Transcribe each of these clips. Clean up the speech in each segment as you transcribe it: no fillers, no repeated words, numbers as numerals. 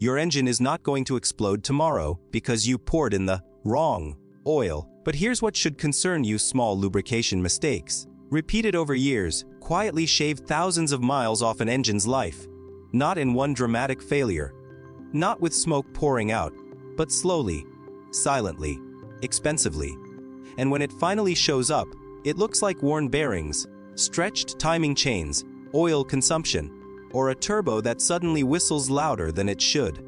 Your engine is not going to explode tomorrow because you poured in the wrong oil. But here's what should concern you: small lubrication mistakes, repeated over years, quietly shave thousands of miles off an engine's life. Not in one dramatic failure. Not with smoke pouring out, but slowly, silently, expensively. And when it finally shows up, it looks like worn bearings, stretched timing chains, oil consumption, or a turbo that suddenly whistles louder than it should.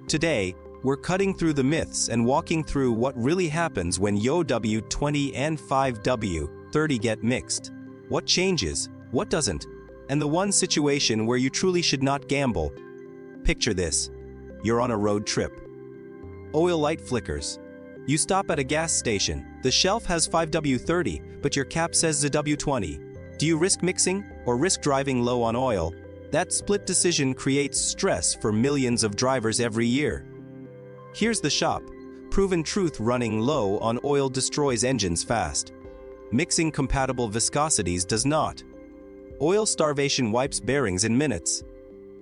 Today, we're cutting through the myths and walking through what really happens when 0W-20 and 5W-30 get mixed. What changes, what doesn't, and the one situation where you truly should not gamble. Picture this. You're on a road trip. Oil light flickers. You stop at a gas station. The shelf has 5W-30, but your cap says ZW-20. Do you risk mixing or risk driving low on oil? That split decision creates stress for millions of drivers every year. Here's the shop. Proven truth: running low on oil destroys engines fast. Mixing compatible viscosities does not. Oil starvation wipes bearings in minutes.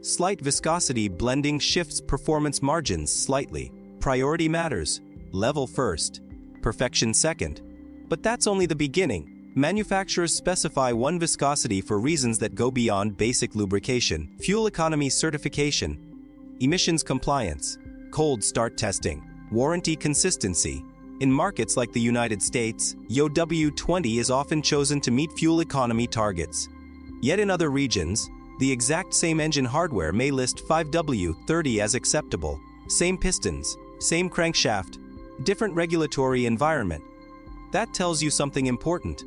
Slight viscosity blending shifts performance margins slightly. Priority matters. Level first. Perfection second. But that's only the beginning. Manufacturers specify one viscosity for reasons that go beyond basic lubrication, fuel economy certification, emissions compliance, cold start testing, warranty consistency. In markets like the United States, 0W-20 is often chosen to meet fuel economy targets. Yet in other regions, the exact same engine hardware may list 5W-30 as acceptable. Same pistons, same crankshaft, different regulatory environment. That tells you something important.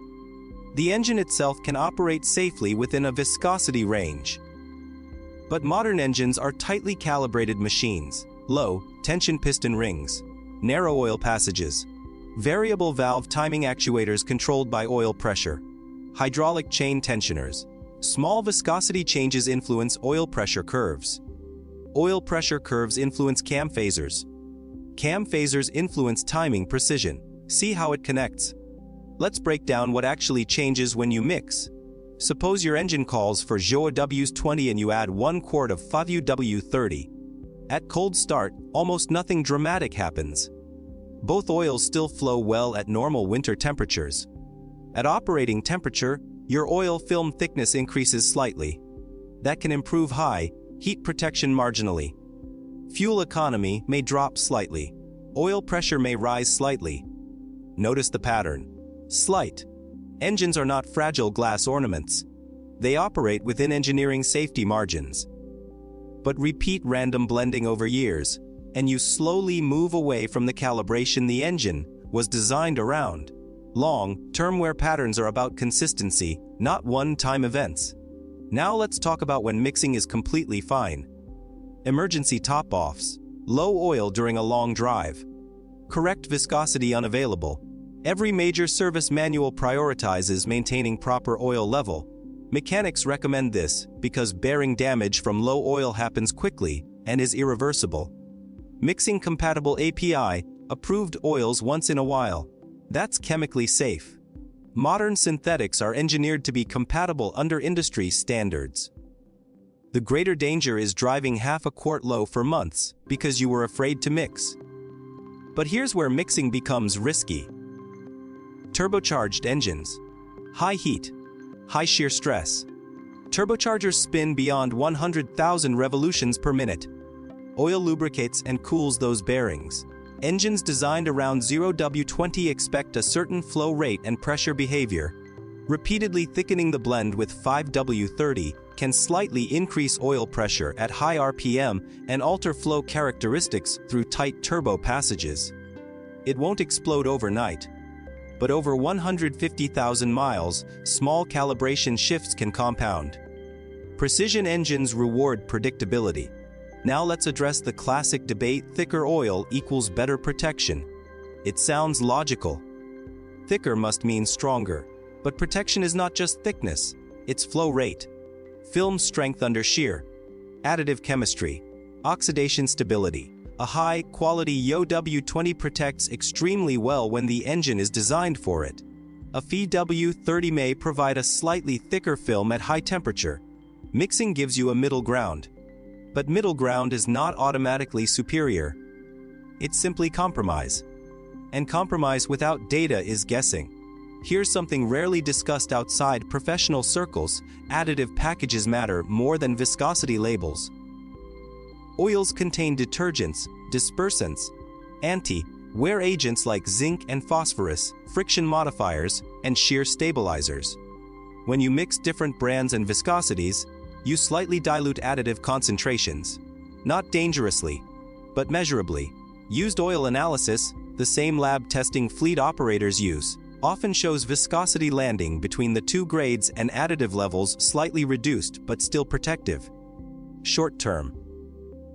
The engine itself can operate safely within a viscosity range. But modern engines are tightly calibrated machines. Low tension piston rings, narrow oil passages, variable valve timing actuators controlled by oil pressure, hydraulic chain tensioners. Small viscosity changes influence oil pressure curves. Oil pressure curves influence cam phasers. Cam phasers influence timing precision. See how it connects. Let's break down what actually changes when you mix. Suppose your engine calls for 0W-20 and you add 1 quart of 5W-30. At cold start, almost nothing dramatic happens. Both oils still flow well at normal winter temperatures. At operating temperature, your oil film thickness increases slightly. That can improve high heat protection marginally. Fuel economy may drop slightly. Oil pressure may rise slightly. Notice the pattern. Slight. Engines are not fragile glass ornaments. They operate within engineering safety margins. But repeat random blending over years, and you slowly move away from the calibration the engine was designed around. Long-term wear patterns are about consistency, not one-time events. Now let's talk about when mixing is completely fine. Emergency top-offs. Low oil during a long drive. Correct viscosity unavailable. Every major service manual prioritizes maintaining proper oil level. Mechanics recommend this because bearing damage from low oil happens quickly and is irreversible. Mixing compatible API, approved oils once in a while. That's chemically safe. Modern synthetics are engineered to be compatible under industry standards. The greater danger is driving half a quart low for months because you were afraid to mix. But here's where mixing becomes risky. Turbocharged engines. High heat, high shear stress. Turbochargers spin beyond 100,000 revolutions per minute. Oil lubricates and cools those bearings. Engines designed around 0W-20 expect a certain flow rate and pressure behavior. Repeatedly thickening the blend with 5W-30 can slightly increase oil pressure at high RPM and alter flow characteristics through tight turbo passages. It won't explode overnight. But over 150,000 miles, small calibration shifts can compound. Precision engines reward predictability. Now let's address the classic debate: thicker oil equals better protection. It sounds logical. Thicker must mean stronger. But protection is not just thickness, it's flow rate, film strength under shear, additive chemistry, oxidation stability. A high-quality 0W-20 protects extremely well when the engine is designed for it. A 5W-30 may provide a slightly thicker film at high temperature. Mixing gives you a middle ground. But middle ground is not automatically superior. It's simply compromise. And compromise without data is guessing. Here's something rarely discussed outside professional circles: additive packages matter more than viscosity labels. Oils contain detergents, dispersants, anti-wear agents like zinc and phosphorus, friction modifiers, and shear stabilizers. When you mix different brands and viscosities, you slightly dilute additive concentrations. Not dangerously, but measurably. Used oil analysis, the same lab testing fleet operators use, often shows viscosity landing between the two grades and additive levels slightly reduced but still protective. Short term,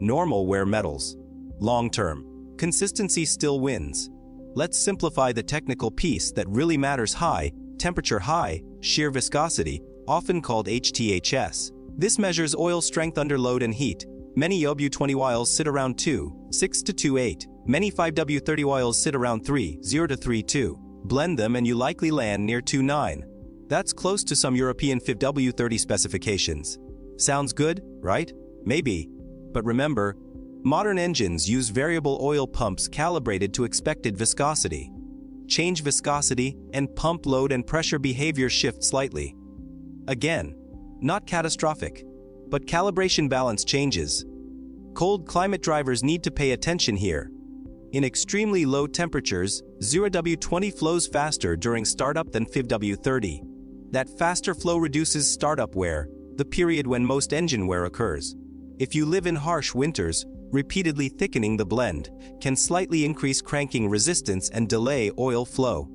normal wear metals. Long term, consistency still wins. Let's simplify the technical piece that really matters: high temperature, high shear viscosity, often called HTHS. This measures oil strength under load and heat. Many 0W-20 oils sit around 2.6 to 2.8. Many 5W-30 oils sit around 3.0 to 3.2. Blend them and you likely land near 2.9. That's close to some European 5W-30 specifications. Sounds good, right? Maybe. But remember, modern engines use variable oil pumps calibrated to expected viscosity. Change viscosity, and pump load and pressure behavior shift slightly. Again, not catastrophic, but calibration balance changes. Cold climate drivers need to pay attention here. In extremely low temperatures, 0W-20 flows faster during startup than 5W-30. That faster flow reduces startup wear, the period when most engine wear occurs. If you live in harsh winters, repeatedly thickening the blend can slightly increase cranking resistance and delay oil flow.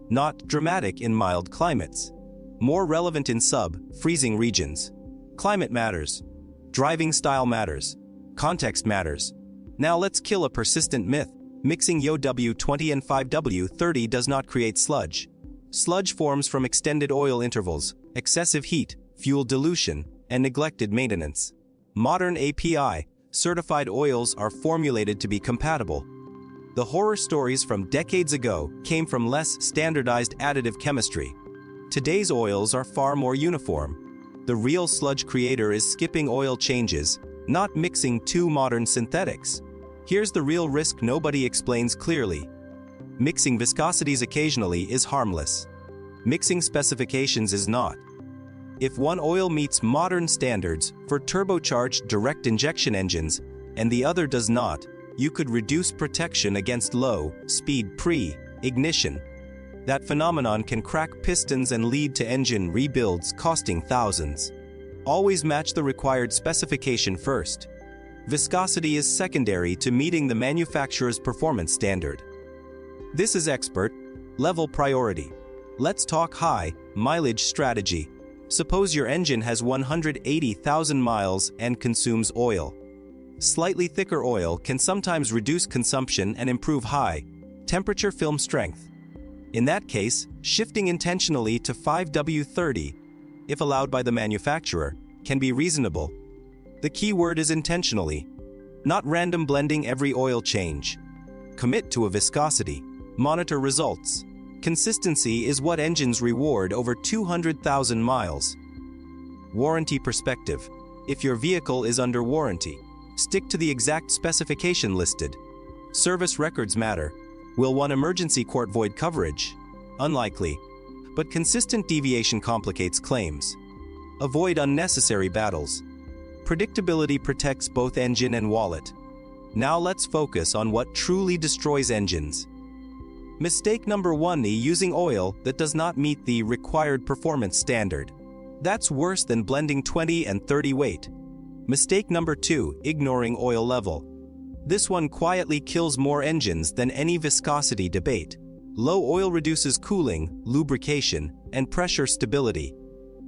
Not dramatic in mild climates. More relevant in sub-freezing regions. Climate matters. Driving style matters. Context matters. Now let's kill a persistent myth. Mixing 0W-20 and 5W-30 does not create sludge. Sludge forms from extended oil intervals, excessive heat, fuel dilution, and neglected maintenance. Modern API certified oils are formulated to be compatible. The horror stories from decades ago came from less standardized additive chemistry. Today's oils are far more uniform. The real sludge creator is skipping oil changes, not mixing two modern synthetics. Here's the real risk nobody explains clearly. Mixing viscosities occasionally is harmless. Mixing specifications is not. If one oil meets modern standards for turbocharged direct injection engines and the other does not, you could reduce protection against low-speed pre-ignition. That phenomenon can crack pistons and lead to engine rebuilds costing thousands. Always match the required specification first. Viscosity is secondary to meeting the manufacturer's performance standard. This is expert-level priority. Let's talk high-mileage strategy. Suppose your engine has 180,000 miles and consumes oil. Slightly thicker oil can sometimes reduce consumption and improve high-temperature film strength. In that case, shifting intentionally to 5W-30, if allowed by the manufacturer, can be reasonable. The key word is intentionally, not random blending every oil change. Commit to a viscosity. Monitor results. Consistency is what engines reward over 200,000 miles. Warranty perspective. If your vehicle is under warranty, stick to the exact specification listed. Service records matter. Will one emergency court void coverage? Unlikely. But consistent deviation complicates claims. Avoid unnecessary battles. Predictability protects both engine and wallet. Now let's focus on what truly destroys engines. Mistake number 1: using oil that does not meet the required performance standard. That's worse than blending 20 and 30 weight. Mistake number 2: ignoring oil level. This one quietly kills more engines than any viscosity debate. Low oil reduces cooling, lubrication, and pressure stability.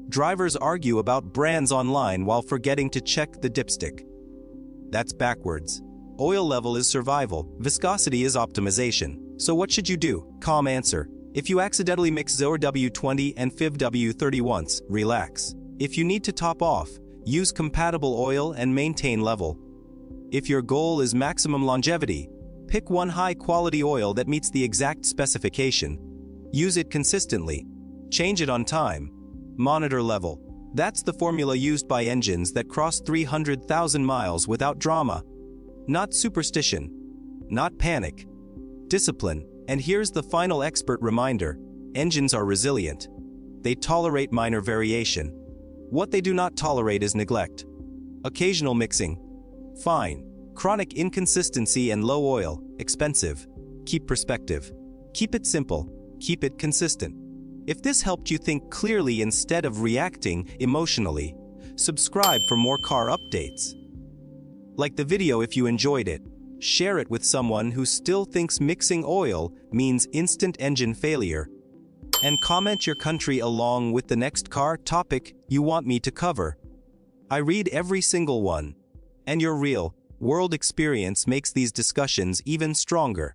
Drivers argue about brands online while forgetting to check the dipstick. That's backwards. Oil level is survival, viscosity is optimization. So what should you do? Calm answer. If you accidentally mix 0W-20 and 5W-30 once, relax. If you need to top off, use compatible oil and maintain level. If your goal is maximum longevity, pick one high-quality oil that meets the exact specification. Use it consistently. Change it on time. Monitor level. That's the formula used by engines that cross 300,000 miles without drama. Not superstition. Not panic. Discipline. And here's the final expert reminder. Engines are resilient. They tolerate minor variation. What they do not tolerate is neglect. Occasional mixing. Fine. Chronic inconsistency and low oil. Expensive. Keep perspective. Keep it simple. Keep it consistent. If this helped you think clearly instead of reacting emotionally, subscribe for more car updates. Like the video if you enjoyed it. Share it with someone who still thinks mixing oil means instant engine failure. And comment your country along with the next car topic you want me to cover. I read every single one. And your real world experience makes these discussions even stronger.